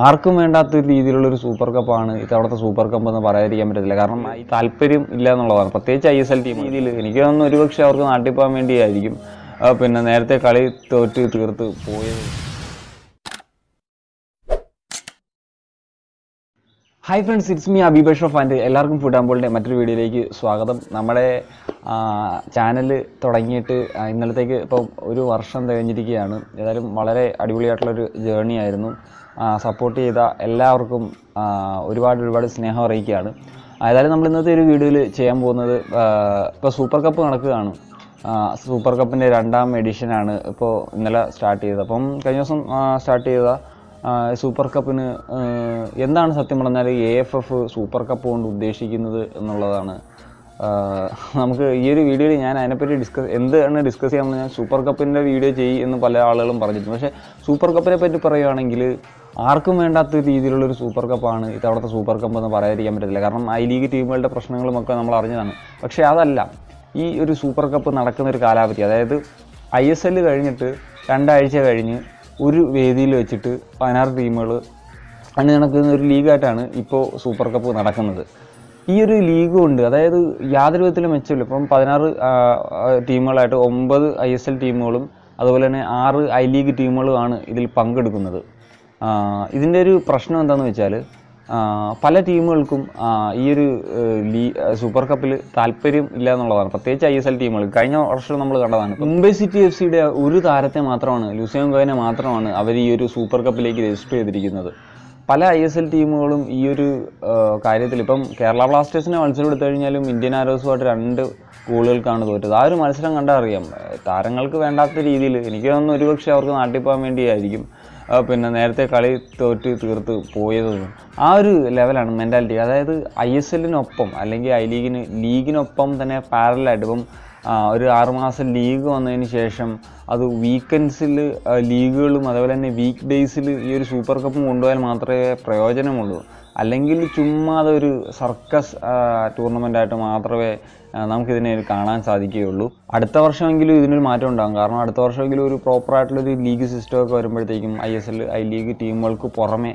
ആർക്കും വേണ്ടാത്ത രീതിയിലുള്ളൊരു സൂപ്പർ കപ്പാണ് ഇത്തവണത്തെ സൂപ്പർ കപ്പ് എന്ന് പറയാതിരിക്കാൻ പറ്റത്തില്ല. കാരണം ഈ താല്പര്യം ഇല്ല എന്നുള്ളതാണ്. പ്രത്യേകിച്ച് ISL ടീം രീതിയിൽ എനിക്ക് തോന്നുന്നു ഒരുപക്ഷെ അവർക്ക് നാട്ടിൽ പോകാൻ വേണ്ടിയായിരിക്കും പിന്നെ നേരത്തെ കളി തോറ്റ് തീർത്ത് പോയത്. Hi friends, it's me Abi Basharaf and എല്ലാവർക്കും ഫുട്ബോളിൻ്റെ മറ്റൊരു വീഡിയോയിലേക്ക് സ്വാഗതം. നമ്മുടെ ചാനൽ തുടങ്ങിയിട്ട് ഇന്നലത്തേക്ക് ഇപ്പം ഒരു വർഷം കഴിഞ്ഞിരിക്കുകയാണ്. ഏതായാലും വളരെ അടിപൊളിയായിട്ടുള്ളൊരു ജേർണി ആയിരുന്നു. സപ്പോർട്ട് ചെയ്ത എല്ലാവർക്കും ഒരുപാട് സ്നേഹം അറിയിക്കുകയാണ്. ഏതായാലും നമ്മൾ ഇന്നത്തെ ഒരു വീഡിയോയിൽ ചെയ്യാൻ പോകുന്നത് ഇപ്പോൾ സൂപ്പർ കപ്പ് നടക്കുകയാണ്. സൂപ്പർ കപ്പിൻ്റെ 2ാം എഡിഷനാണ് ഇപ്പോൾ ഇന്നലെ സ്റ്റാർട്ട് ചെയ്തത്. അപ്പം കഴിഞ്ഞ ദിവസം സ്റ്റാർട്ട് ചെയ്ത സൂപ്പർ കപ്പിന് എന്താണ് സത്യം പറഞ്ഞാൽ AFF സൂപ്പർ കപ്പ് കൊണ്ട് ഉദ്ദേശിക്കുന്നത് എന്നുള്ളതാണ്. നമുക്ക് ഈ ഒരു വീഡിയോയിൽ ഞാൻ അതിനെപ്പറ്റി എന്താണ് ഡിസ്കസ് ചെയ്യാമെന്ന് ഞാൻ സൂപ്പർ കപ്പിൻ്റെ വീഡിയോ എന്ന് പല ആളുകളും പറഞ്ഞിട്ടുണ്ട്. പക്ഷേ സൂപ്പർ കപ്പിനെ പറ്റി പറയുകയാണെങ്കിൽ ആർക്കും വേണ്ടാത്ത രീതിയിലുള്ളൊരു സൂപ്പർ കപ്പാണ് ഇത്തവണത്തെ സൂപ്പർ കപ്പ് എന്ന് പറയാതിരിക്കാൻ പറ്റത്തില്ല. കാരണം ഐ ലീഗ് ടീമുകളുടെ പ്രശ്നങ്ങളുമൊക്കെ നമ്മൾ അറിഞ്ഞതാണ്. പക്ഷേ അതല്ല, ഈ ഒരു സൂപ്പർ കപ്പ് നടക്കുന്ന ഒരു കാലാവധി, അതായത് ISL കഴിഞ്ഞിട്ട് 2 ആഴ്ച കഴിഞ്ഞ് ഒരു വേദിയിൽ വെച്ചിട്ട് 16 ടീമുകൾ അണി നടക്കുന്ന ഒരു ലീഗായിട്ടാണ് ഇപ്പോൾ സൂപ്പർ കപ്പ് നടക്കുന്നത്. ഈ ഒരു ലീഗ് കൊണ്ട് അതായത് യാതൊരു വിധത്തിലും മെച്ചമില്ല. ഇപ്പം 16 ടീമുകളായിട്ട് 9 ISL ടീമുകളും അതുപോലെ തന്നെ 6 ഐ ലീഗ് ടീമുകളുമാണ് ഇതിൽ പങ്കെടുക്കുന്നത്. ഇതിൻ്റെ ഒരു പ്രശ്നം എന്താണെന്ന് വെച്ചാൽ പല ടീമുകൾക്കും ഈ ഒരു സൂപ്പർ കപ്പിൽ താല്പര്യം ഇല്ല എന്നുള്ളതാണ്. പ്രത്യേകിച്ച് ISL ടീമുകൾ. കഴിഞ്ഞ വർഷം നമ്മൾ കണ്ടതാണ്. മുംബൈ സിറ്റി FC ഒരു താരത്തെ മാത്രമാണ്, ലൂസിയൻ ഗോയനെ മാത്രമാണ് അവർ ഈ ഒരു സൂപ്പർ കപ്പിലേക്ക് രജിസ്റ്റർ ചെയ്തിരിക്കുന്നത്. പല ISL ടീമുകളും ഈ ഒരു കാര്യത്തിൽ ഇപ്പം കേരള ബ്ലാസ്റ്റേഴ്സിനെ മത്സരം എടുത്തു കഴിഞ്ഞാലും ഇന്ത്യൻ ആരോസുമായിട്ട് 2 ഗോളുകൾക്കാണ് തോറ്റത്. ആ ഒരു മത്സരം കണ്ടാൽ അറിയാം താരങ്ങൾക്ക് വേണ്ടാത്ത രീതിയിൽ. എനിക്ക് തോന്നുന്നു ഒരുപക്ഷെ അവർക്ക് നാട്ടിൽ പോകാൻ വേണ്ടിയായിരിക്കും പിന്നെ നേരത്തെ കളി തോറ്റ് തീർത്ത് പോയത്. ആ ഒരു ലെവലാണ് മെൻറ്റാലിറ്റി. അതായത് ISLനൊപ്പം അല്ലെങ്കിൽ ലീഗിനൊപ്പം തന്നെ പാരലായിട്ട് ഇപ്പം ഒരു 6 മാസം ലീഗ് വന്നതിന് ശേഷം അത് വീക്കെൻഡ്സിൽ ലീഗുകളും അതുപോലെ തന്നെ വീക്ക് ഡേയ്സിൽ ഈ ഒരു സൂപ്പർ കപ്പും കൊണ്ടുപോയാൽ മാത്രമേ പ്രയോജനമുള്ളൂ. അല്ലെങ്കിൽ ചുമ്മാ അതൊരു സർക്കസ് ടൂർണമെൻ്റായിട്ട് മാത്രമേ നമുക്കിതിനെ കാണാൻ സാധിക്കുകയുള്ളൂ. അടുത്ത വർഷമെങ്കിലും ഇതിനൊരു മാറ്റം ഉണ്ടാകും. കാരണം അടുത്ത വർഷമെങ്കിലും ഒരു പ്രോപ്പറായിട്ടുള്ളൊരു ലീഗ് സിസ്റ്റമൊക്കെ വരുമ്പോഴത്തേക്കും ISL ഐ ലീഗ് ടീമുകൾക്ക് പുറമെ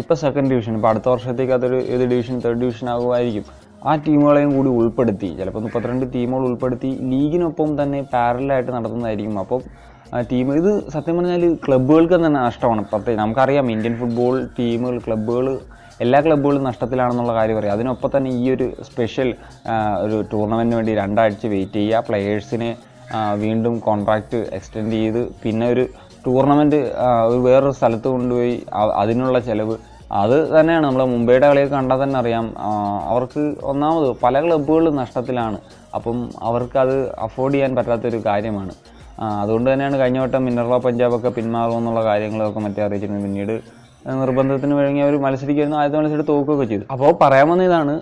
ഇപ്പോൾ 2nd ഡിവിഷൻ, ഇപ്പോൾ അടുത്ത വർഷത്തേക്ക് അതൊരു ഏത് ഡിവിഷൻ 3rd ഡിവിഷൻ ആകുമായിരിക്കും. ആ ടീമുകളെയും കൂടി ഉൾപ്പെടുത്തി ചിലപ്പോൾ 32 ടീമുകൾ ഉൾപ്പെടുത്തി ലീഗിനൊപ്പം തന്നെ പാരലായിട്ട് നടത്തുന്നതായിരിക്കും. അപ്പം ഇത് സത്യം പറഞ്ഞാൽ ക്ലബ്ബുകൾക്ക് തന്നെ നഷ്ടമാണ്. പ്രത്യേകിച്ച് നമുക്കറിയാം ഇന്ത്യൻ ഫുട്ബോൾ ടീമുകൾ എല്ലാ ക്ലബ്ബുകളും നഷ്ടത്തിലാണെന്നുള്ള കാര്യം പറയാം. അതിനൊപ്പം തന്നെ ഈ ഒരു സ്പെഷ്യൽ ഒരു ടൂർണമെൻറ്റിന് വേണ്ടി 2 ആഴ്ച വെയിറ്റ് ചെയ്യുക, പ്ലെയേഴ്സിനെ വീണ്ടും കോൺട്രാക്റ്റ് എക്സ്റ്റെൻഡ് ചെയ്ത് പിന്നെ ഒരു ടൂർണമെൻറ്റ് വേറൊരു സ്ഥലത്ത് കൊണ്ടുപോയി അതിനുള്ള ചിലവ് അത് തന്നെയാണ്. നമ്മൾ മുംബൈയുടെ കളിയൊക്കെ കണ്ടാൽ തന്നെ അറിയാം അവർക്ക് ഒന്നാമത് പല ക്ലബ്ബുകളും നഷ്ടത്തിലാണ്. അപ്പം അവർക്കത് അഫോർഡ് ചെയ്യാൻ പറ്റാത്തൊരു കാര്യമാണ്. അതുകൊണ്ട് തന്നെയാണ് കഴിഞ്ഞ വട്ടം മിനർവ പഞ്ചാബൊക്കെ പിന്മാറുമെന്നുള്ള കാര്യങ്ങളൊക്കെ മറ്റേ അറിയിച്ചിരുന്നത്. പിന്നീട് നിർബന്ധത്തിന് വഴങ്ങി അവർ മത്സരിക്കുന്നു, ആദ്യത്തെ മത്സരം തോക്കുകയൊക്കെ ചെയ്തു. അപ്പോൾ പറയാൻ വന്ന ഇതാണ്,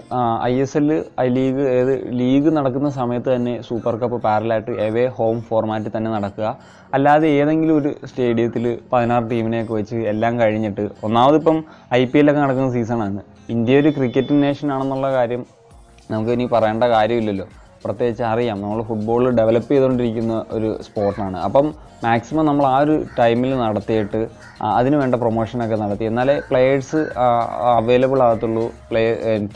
ISL ഐ ലീഗ് ലീഗ് നടക്കുന്ന സമയത്ത് തന്നെ സൂപ്പർ കപ്പ് പാരലായിട്ട് എവേ ഹോം ഫോർമാറ്റിൽ തന്നെ നടക്കുക. അല്ലാതെ ഏതെങ്കിലും ഒരു സ്റ്റേഡിയത്തിൽ 16 ടീമിനെയൊക്കെ വെച്ച് എല്ലാം കഴിഞ്ഞിട്ട്, ഒന്നാമതിപ്പം IPL ഒക്കെ നടക്കുന്ന സീസണാണ്. ഇന്ത്യ ഒരു ക്രിക്കറ്റ് നേഷൻ ആണെന്നുള്ള കാര്യം നമുക്ക് ഇനി പറയേണ്ട കാര്യമില്ലല്ലോ. പ്രത്യേകിച്ച് അറിയാം നമ്മൾ ഫുട്ബോൾ ഡെവലപ്പ് ചെയ്തുകൊണ്ടിരിക്കുന്ന ഒരു സ്പോർട്ടാണ്. അപ്പം മാക്സിമം നമ്മൾ ആ ഒരു ടൈമിൽ നടത്തിയിട്ട് അതിന് വേണ്ട പ്രൊമോഷനൊക്കെ നടത്തി എന്നാലേ പ്ലെയേഴ്സ് അവൈലബിൾ ആകത്തുള്ളൂ,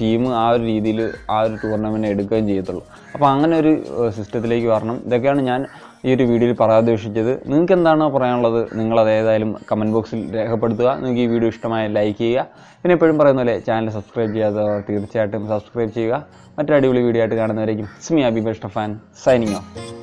ടീം ആ ഒരു രീതിയിൽ ആ ഒരു ടൂർണമെൻറ്റ് എടുക്കുകയും ചെയ്യത്തുള്ളൂ. അപ്പോൾ അങ്ങനെ ഒരു സിസ്റ്റത്തിലേക്ക് വരണം. ഇതൊക്കെയാണ് ഞാൻ ഈ ഒരു വീഡിയോയിൽ പറയാൻ ഉദ്ദേശിച്ചത്. നിങ്ങൾക്ക് എന്താണോ പറയാനുള്ളത് നിങ്ങളത് ഏതായാലും കമൻറ്റ് ബോക്സിൽ രേഖപ്പെടുത്തുക. നിങ്ങൾക്ക് ഈ വീഡിയോ ഇഷ്ടമായ ലൈക്ക് ചെയ്യുക. പിന്നെ എപ്പോഴും പറയുന്ന പോലെ ചാനൽ സബ്സ്ക്രൈബ് ചെയ്യാത്തവർ തീർച്ചയായിട്ടും സബ്സ്ക്രൈബ് ചെയ്യുക. മറ്റൊരു അടിപൊളി വീഡിയോ ആയിട്ട് കാണുന്നവരേക്കും it's me Abi Basharaf signing of.